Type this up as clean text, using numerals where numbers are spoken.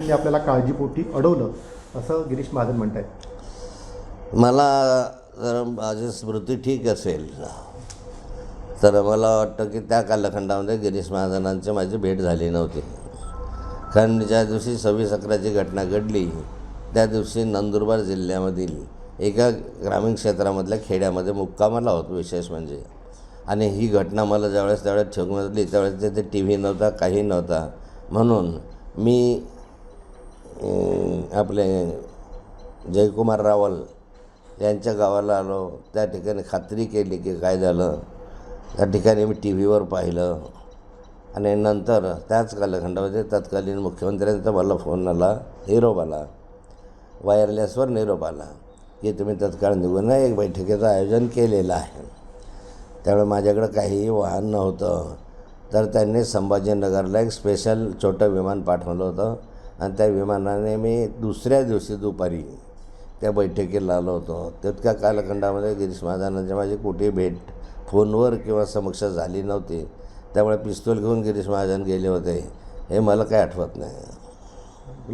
त्यांनी आपल्याला काळजीपोटी अडवलं असं गिरीश महाजन म्हणत आहेत. मला जर माझी स्मृती ठीक असेल तर मला वाटतं की त्या कालखंडामध्ये गिरीश महाजनांची माझी भेट झाली नव्हती. कारण ज्या दिवशी 26/11ची घटना घडली त्या दिवशी नंदुरबार जिल्ह्यामधील एका ग्रामीण क्षेत्रामधल्या खेड्यामध्ये मुक्कामाला होतो विशेष म्हणजे. आणि ही घटना मला त्यावेळेस ठेवली त्यावेळेस तिथे टी व्ही नव्हता, काही नव्हता. म्हणून मी आपले जयकुमार रावल यांच्या गावाला आलो. त्या ठिकाणी खात्री केली की काय झालं. त्या ठिकाणी मी टी व्हीवर पाहिलं आणि नंतर त्याच कालखंडामध्ये तत्कालीन मुख्यमंत्र्यांचा मला फोन आला, निरोप आला, वायरलेसवर निरोप आला की तुम्ही तत्काळ निघून एक बैठकीचं आयोजन केलेलं आहे. त्यावेळेस माझ्याकडं काहीही वाहन नव्हतं. तर त्यांनी संभाजीनगरला एक स्पेशल छोटं विमान पाठवलं होतं आणि त्या विमानाने मी दुसऱ्या दिवशी दुपारी त्या बैठकीला आलो होतो. तितक्या कालखंडामध्ये गिरीश महाजनांची माझी कुठेही भेट फोनवर किंवा समक्ष झाली नव्हती. त्यामुळे पिस्तूल घेऊन गिरीश महाजन गेले होते हे मला काही आठवत नाही.